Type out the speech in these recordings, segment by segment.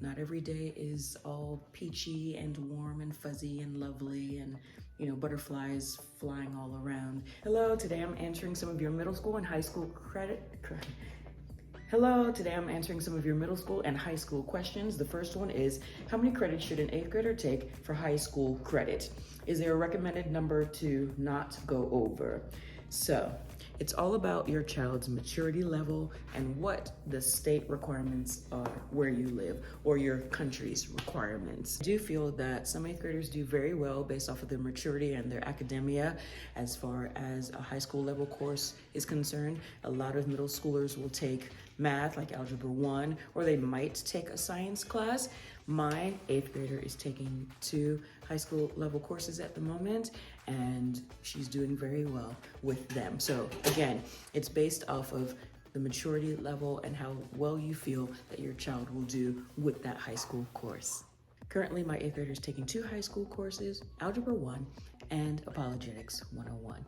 Not every day is all peachy and warm and fuzzy and lovely and, butterflies flying all around. Hello, today I'm answering some of your middle school and high school Hello, today I'm answering some of your middle school and high school questions. The first one is, how many credits should an 8th grader take for high school credit? Is there a recommended number to not go over? So, it's all about your child's maturity level and what the state requirements are where you live, or your country's requirements. I do feel that some 8th graders do very well based off of their maturity and their academia as far as a high school level course is concerned. A lot of middle schoolers will take math, like Algebra 1, or they might take a science class. My 8th grader is taking 2 high school level courses at the moment, and she's doing very well with them. So again, it's based off of the maturity level and how well you feel that your child will do with that high school course. Currently, my 8th grader is taking 2 high school courses, Algebra 1 and Apologetics 101.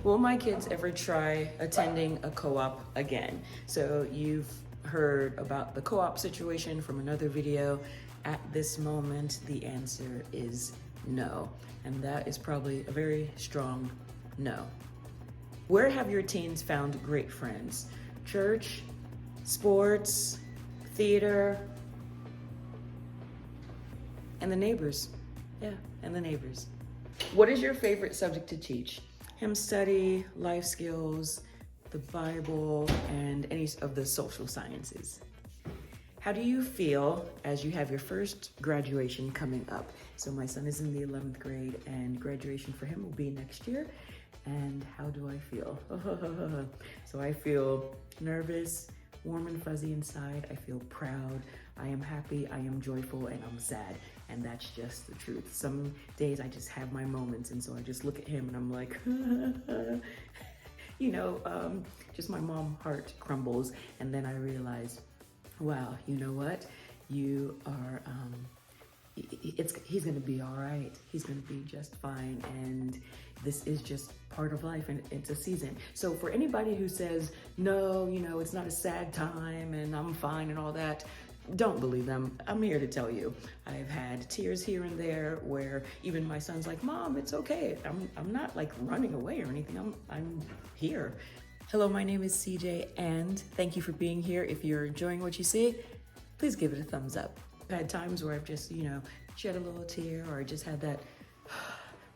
Will my kids ever try attending a co-op again? So you've heard about the co-op situation from another video. At this moment, the answer is no. And that is probably a very strong no. Where have your teens found great friends? Church, sports, theater, and the neighbors. Yeah, and the neighbors. What is your favorite subject to teach? Hymn study, life skills, the Bible, and any of the social sciences. How do you feel as you have your first graduation coming up? So my son is in the 11th grade and graduation for him will be next year. And how do I feel? So I feel nervous, warm and fuzzy inside. I feel proud. I am happy, I am joyful, and I'm sad. And that's just the truth. Some days I just have my moments, and so I just look at him and I'm like, just my mom heart crumbles. And then I realize, wow, you know what? You are, he's gonna be all right. He's gonna be just fine. And this is just part of life, and it's a season. So for anybody who says, no, it's not a sad time and I'm fine and all that, don't believe them. I'm here to tell you. I've had tears here and there where even my son's like, Mom, it's okay. I'm not like running away or anything. I'm here. Hello, my name is CJ, and thank you for being here. If you're enjoying what you see, please give it a thumbs up. I've had times where I've just, shed a little tear, or just had that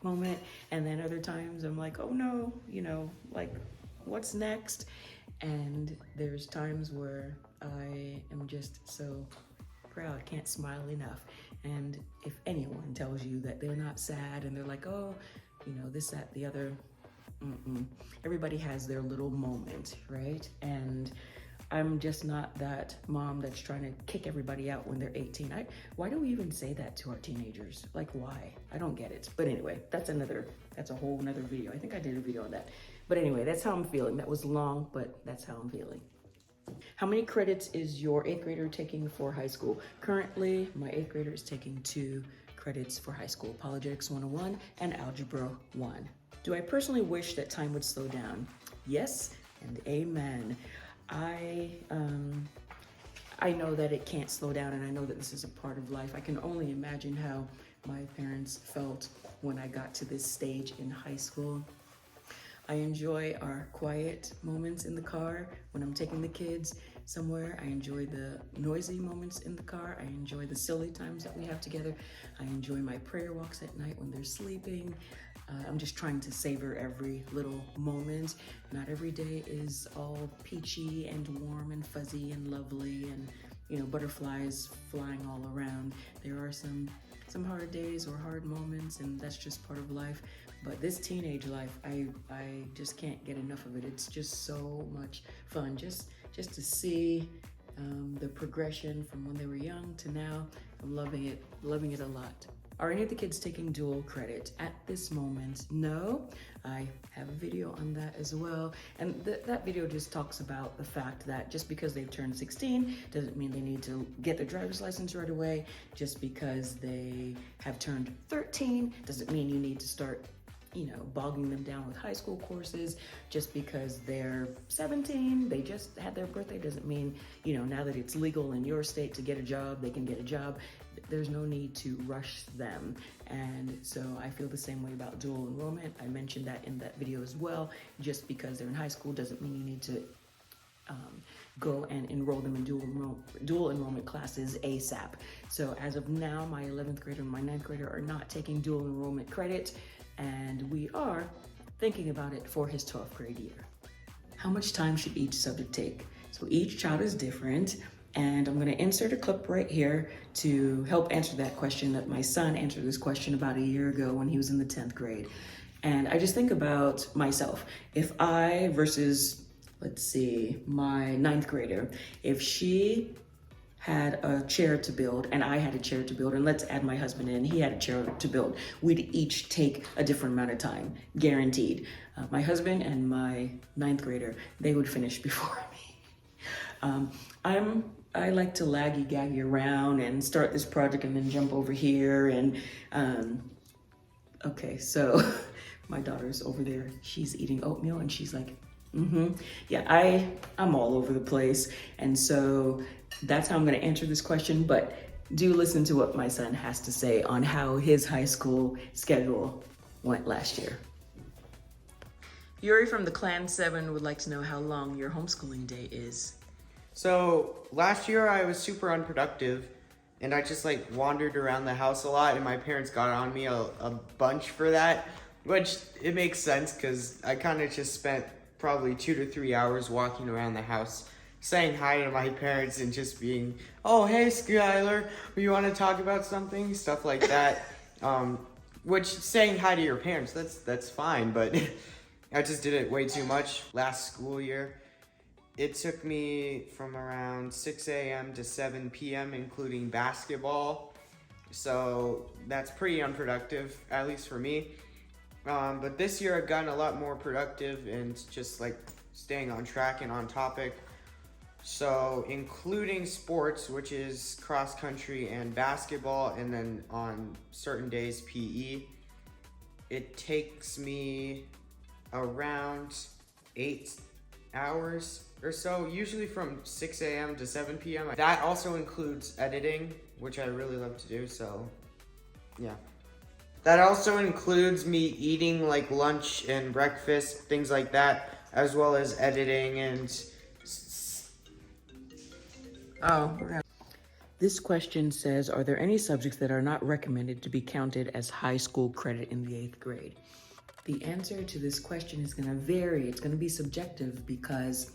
moment, and then other times I'm like, oh no, like what's next? And there's times where I am just so proud, can't smile enough. And if anyone tells you that they're not sad and they're like, oh, this, that, the other, everybody has their little moment, right? And I'm just not that mom that's trying to kick everybody out when they're 18. Why do we even say that to our teenagers? Like, why? I don't get it. But anyway, that's a whole nother video. I think I did a video on that. But anyway, that's how I'm feeling. That was long, but that's how I'm feeling. How many credits is your 8th grader taking for high school? Currently, my 8th grader is taking 2 credits for high school, Apologetics 101 and Algebra 1. Do I personally wish that time would slow down? Yes, and amen. I know that it can't slow down, and I know that this is a part of life. I can only imagine how my parents felt when I got to this stage in high school. I enjoy our quiet moments in the car when I'm taking the kids somewhere. I enjoy the noisy moments in the car. I enjoy the silly times that we have together. I enjoy my prayer walks at night when they're sleeping. I'm just trying to savor every little moment. Not every day is all peachy and warm and fuzzy and lovely and, butterflies flying all around. There are some hard days or hard moments, and that's just part of life. But this teenage life, I just can't get enough of it. It's just so much fun just to see the progression from when they were young to now. I'm loving it a lot. Are any of the kids taking dual credit? At this moment, no. I have a video on that as well. And that video just talks about the fact that just because they've turned 16 doesn't mean they need to get their driver's license right away. Just because they have turned 13 doesn't mean you need to start bogging them down with high school courses just because they're 17, they just had their birthday, doesn't mean, now that it's legal in your state to get a job, they can get a job. There's no need to rush them. And so I feel the same way about dual enrollment. I mentioned that in that video as well. Just because they're in high school doesn't mean you need to go and enroll them in dual enrollment classes ASAP. So as of now, my 11th grader and my 9th grader are not taking dual enrollment credit, and we are thinking about it for his 12th grade year. How much time should each subject take? So each child is different, and I'm gonna insert a clip right here to help answer that question. That my son answered this question about a year ago when he was in the 10th grade. And I just think about myself. If I versus, let's see, my 9th grader, if she had a chair to build and I had a chair to build, and let's add my husband in, he had a chair to build, we'd each take a different amount of time, guaranteed. My husband and my 9th grader, they would finish before me. I like to laggy-gaggy around and start this project and then jump over here. And okay, so my daughter's over there, she's eating oatmeal and she's like, yeah, I'm all over the place. And so that's how I'm gonna answer this question, but do listen to what my son has to say on how his high school schedule went last year. Yuri from the Clan 7 would like to know how long your homeschooling day is. So last year I was super unproductive and I just wandered around the house a lot, and my parents got on me a bunch for that, which it makes sense because I kind of just spent probably 2 to 3 hours walking around the house, saying hi to my parents and just being, oh, hey, Skylar, you want to talk about something? Stuff like that. Which, saying hi to your parents, that's fine, but I just did it way too much last school year. It took me from around 6 a.m. to 7 p.m., including basketball. So that's pretty unproductive, at least for me. But this year I've gotten a lot more productive and just staying on track and on topic. So including sports, which is cross country and basketball, and then on certain days PE, it takes me around 8 hours or so, usually from 6 a.m. to 7 p.m. That also includes editing, which I really love to do, so yeah. That also includes me eating lunch and breakfast, things like that, as well as editing and... This question says, are there any subjects that are not recommended to be counted as high school credit in the 8th grade? The answer to this question is gonna vary. It's gonna be subjective because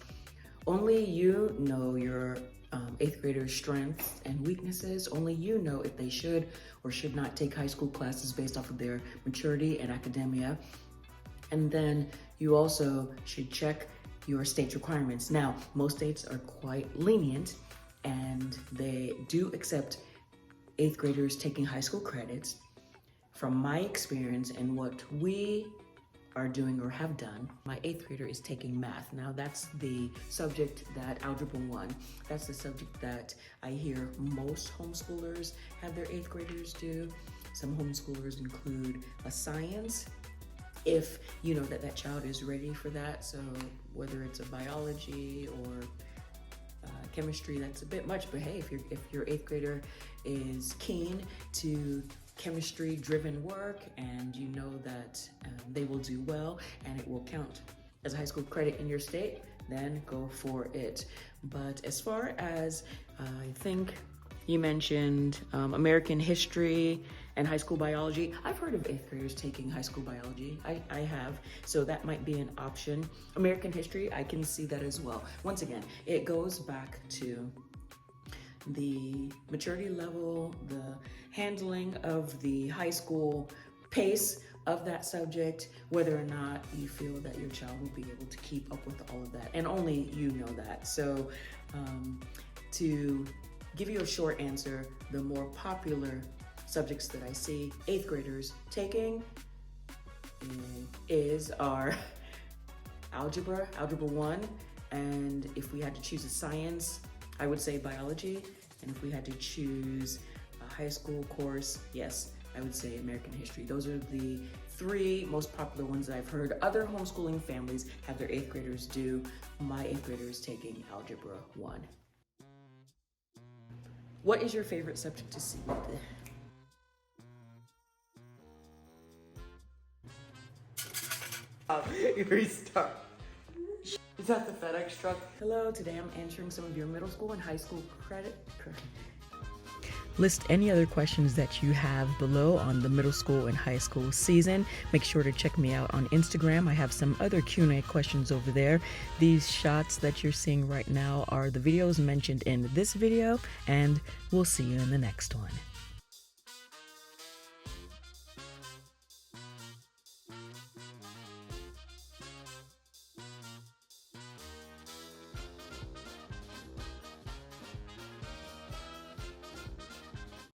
only you know your 8th graders' strengths and weaknesses. Only you know if they should or should not take high school classes based off of their maturity and academia. And then you also should check your state's requirements. Now, most states are quite lenient and they do accept 8th graders taking high school credits. From my experience and what we are doing or have done, my 8th grader is taking math. Now that's the subject that Algebra 1, that's the subject that I hear most homeschoolers have their 8th graders do. Some homeschoolers include a science, if you know that child is ready for that. So whether it's a biology or chemistry, that's a bit much, but hey, if your 8th grader is keen to chemistry driven work and you know that they will do well and it will count as a high school credit in your state, then go for it. But as far as I think you mentioned American history and high school biology, I've heard of 8th graders taking high school biology. I have, so that might be an option. American history, I can see that as well. Once again, it goes back to the maturity level, the handling of the high school pace of that subject, whether or not you feel that your child will be able to keep up with all of that, and only you know that. So to give you a short answer, the more popular subjects that I see 8th graders taking is our Algebra 1, and if we had to choose a science, I would say biology, and if we had to choose a high school course, yes, I would say American history. Those are the 3 most popular ones that I've heard other homeschooling families have their 8th graders do. My 8th grader is taking Algebra 1. What is your favorite subject to see? Restart. Is that the FedEx truck? Hello, today I'm answering some of your middle school and high school credit. List any other questions that you have below on the middle school and high school season. Make sure to check me out on Instagram. I have some other Q&A questions over there. These shots that you're seeing right now are the videos mentioned in this video, and we'll see you in the next one.